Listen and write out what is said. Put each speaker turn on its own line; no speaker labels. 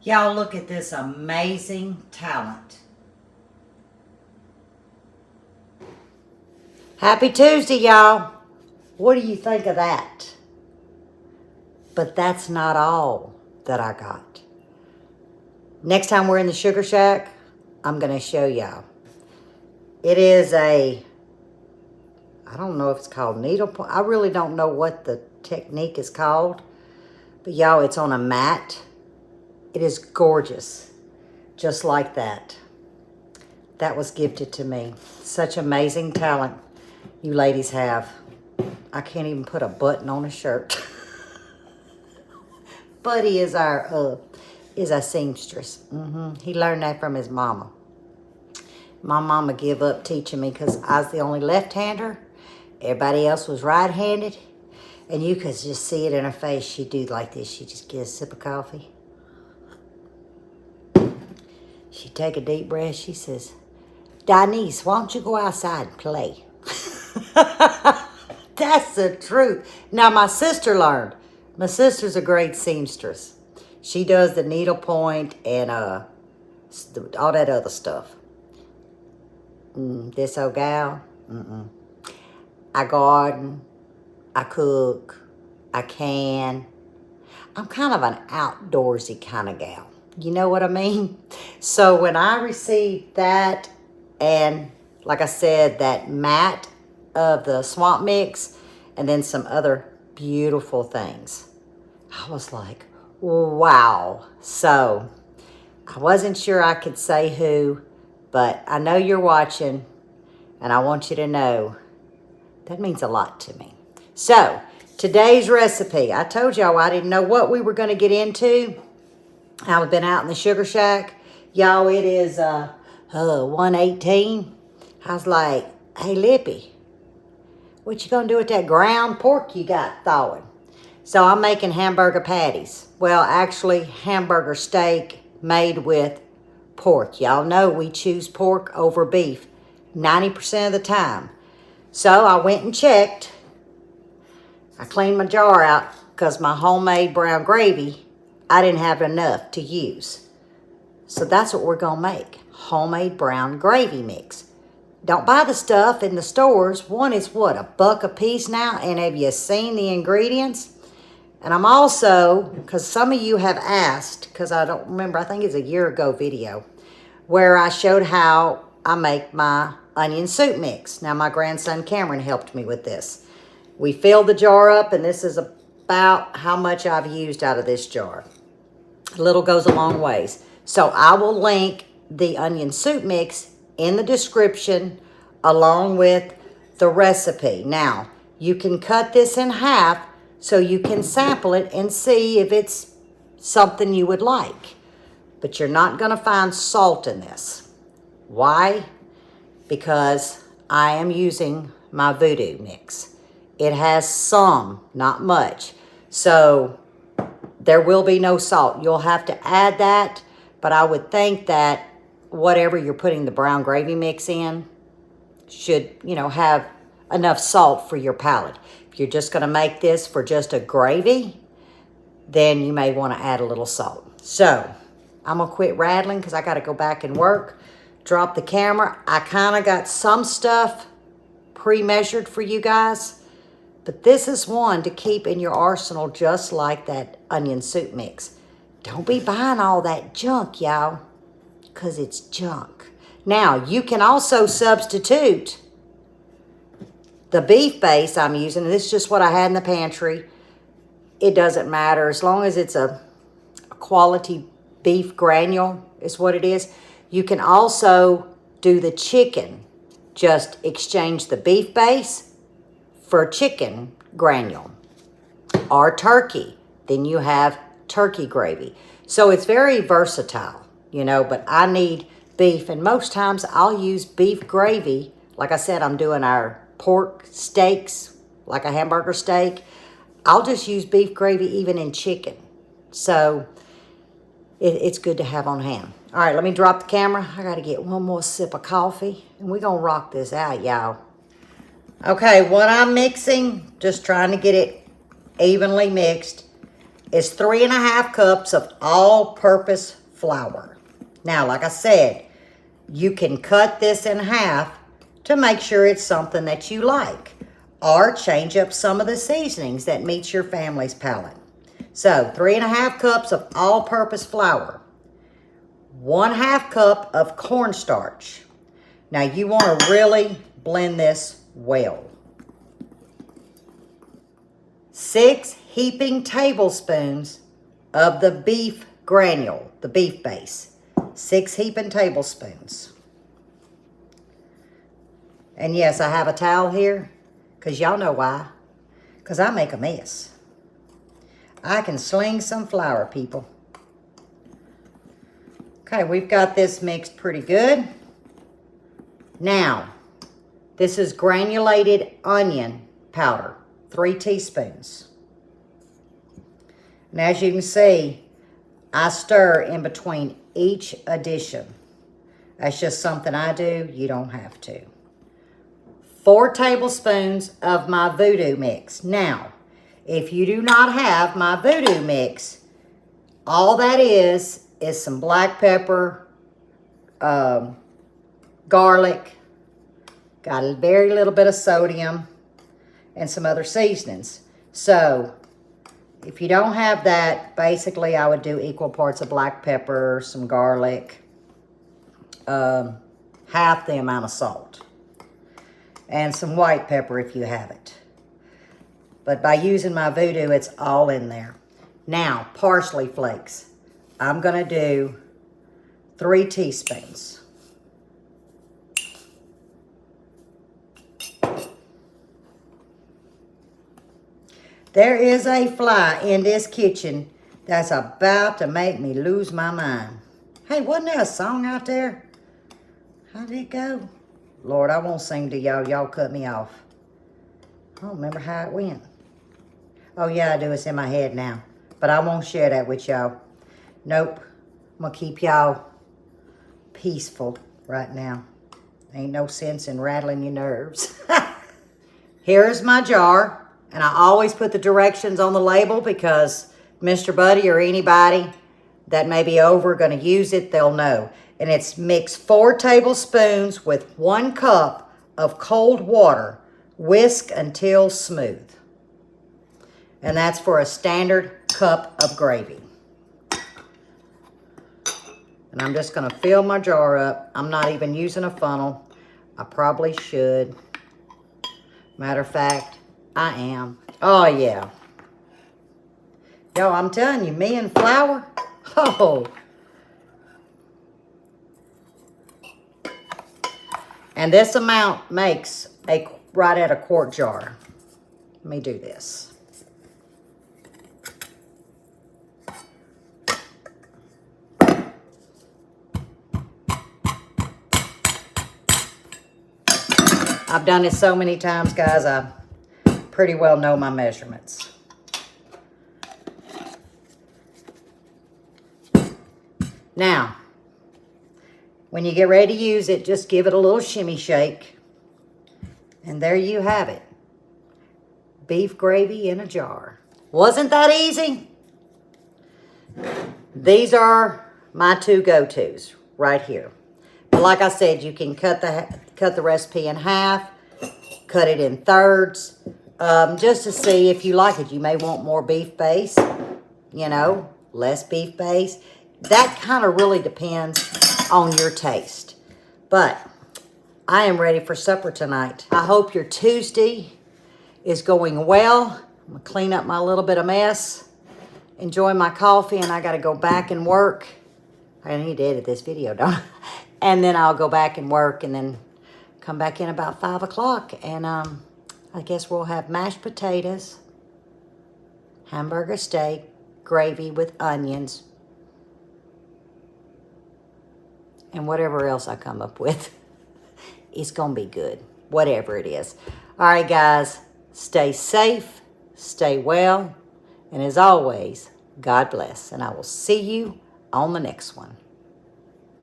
Y'all look at this amazing talent. Happy Tuesday, y'all. What do you think of that? But that's not all that I got. Next time we're in the Sugar Shack, I'm going to show y'all. It is I don't know if it's called needlepoint. I really don't know what the technique is called. But y'all, it's on a mat. It is gorgeous. Just like that. That was gifted to me. Such amazing talent you ladies have. I can't even put a button on a shirt. Buddy is our seamstress. He learned that from his mama. My mama gave up teaching me because I was the only left-hander. Everybody else was right-handed. And you could just see it in her face. She'd do like this. She'd just get a sip of coffee. She'd take a deep breath. She says, Denise, why don't you go outside and play? That's the truth. Now, my sister learned. My sister's a great seamstress. She does the needlepoint and all that other stuff. This old gal, I garden, I cook, I can. I'm kind of an outdoorsy kind of gal. You know what I mean? So when I received that, and like I said, that mat of the swamp mix, and then some other beautiful things, I was like, wow. So I wasn't sure I could say who, but I know you're watching, and I want you to know that means a lot to me. So today's recipe, I told y'all I didn't know what we were going to get into. I've been out in the Sugar Shack. Y'all, it is 1:18. I was like, hey, Lippy, what you going to do with that ground pork you got thawing? So I'm making hamburger patties. Well, actually, hamburger steak made with pork. Y'all know we choose pork over beef 90% of the time. So I went and checked. I cleaned my jar out because my homemade brown gravy, I didn't have enough to use. So that's what we're going to make. Homemade brown gravy mix. Don't buy the stuff in the stores. One is what, $1 a piece now? And have you seen the ingredients? And I'm also, because some of you have asked, because I don't remember, I think it's a year ago video, where I showed how I make my onion soup mix. Now my grandson Cameron helped me with this. We filled the jar up, and this is about how much I've used out of this jar. A little goes a long ways. So I will link the onion soup mix in the description along with the recipe. Now, you can cut this in half so you can sample it and see if it's something you would like. But you're not going to find salt in this. Why? Because I am using my voodoo mix. It has some, not much. So there will be no salt. You'll have to add that, but I would think that whatever you're putting the brown gravy mix in should, have enough salt for your palate. If you're just going to make this for just a gravy, then you may want to add a little salt. So I'm going to quit rattling because I got to go back and work. Drop the camera. I kind of got some stuff pre-measured for you guys. But this is one to keep in your arsenal just like that onion soup mix. Don't be buying all that junk, y'all, because it's junk. Now, you can also substitute the beef base I'm using. This is just what I had in the pantry. It doesn't matter. As long as it's a quality beef granule is what it is. You can also do the chicken. Just exchange the beef base for chicken granule, or turkey. Then you have turkey gravy. So it's very versatile, but I need beef, and most times I'll use beef gravy. Like I said, I'm doing our pork steaks, like a hamburger steak. I'll just use beef gravy even in chicken. So it's good to have on hand. All right, let me drop the camera. I got to get one more sip of coffee, and we're going to rock this out, y'all. Okay, what I'm mixing, just trying to get it evenly mixed. is 3½ cups of all-purpose flour. Now, like I said, you can cut this in half to make sure it's something that you like, or change up some of the seasonings that meets your family's palate. So 3½ cups of all-purpose flour, 1/2 cup of cornstarch. Now you want to really blend this well. 6 heaping tablespoons of the beef granule, the beef base. 6 heaping tablespoons. And yes, I have a towel here, because y'all know why. Because I make a mess. I can sling some flour, people. Okay, we've got this mixed pretty good. Now, this is granulated onion powder, 3 teaspoons. And as you can see, I stir in between each addition. That's just something I do. You don't have to. 4 tablespoons of my voodoo mix. Now, if you do not have my voodoo mix, all that is some black pepper, garlic, got a very little bit of sodium, and some other seasonings. So, if you don't have that, basically I would do equal parts of black pepper, some garlic, half the amount of salt, and some white pepper if you have it. But by using my voodoo, it's all in there. Now, parsley flakes. I'm going to do 3 teaspoons. There is a fly in this kitchen that's about to make me lose my mind. Hey, wasn't there a song out there? How did it go? Lord, I won't sing to y'all. Y'all cut me off. I don't remember how it went. Oh, yeah, I do. It's in my head now. But I won't share that with y'all. Nope. I'm going to keep y'all peaceful right now. Ain't no sense in rattling your nerves. Here's my jar. And I always put the directions on the label because Mr. Buddy or anybody that may be over going to use it, they'll know. And it's mix 4 tablespoons with 1 cup of cold water. Whisk until smooth. And that's for a standard cup of gravy. And I'm just going to fill my jar up. I'm not even using a funnel. I probably should. Matter of fact, I am. Oh, yeah. Yo, I'm telling you, me and flour. Oh. And this amount makes right at a quart jar. Let me do this. I've done it so many times, guys. I pretty well know my measurements. Now, when you get ready to use it, just give it a little shimmy shake. And there you have it. Beef gravy in a jar. Wasn't that easy? These are my 2 go-tos right here. But like I said, you can cut the recipe in half, cut it in thirds, just to see if you like it. You may want more beef base, you know, less beef base. That kind of really depends on your taste. But I am ready for supper tonight. I hope your Tuesday is going well. I'm going to clean up my little bit of mess, enjoy my coffee, and I got to go back and work. I need to edit this video, don't I? And then I'll go back and work and then come back in about 5 o'clock. And I guess we'll have mashed potatoes, hamburger steak, gravy with onions, and whatever else I come up with. It's going to be good, whatever it is. All right, guys, stay safe, stay well, and as always, God bless. And I will see you on the next one.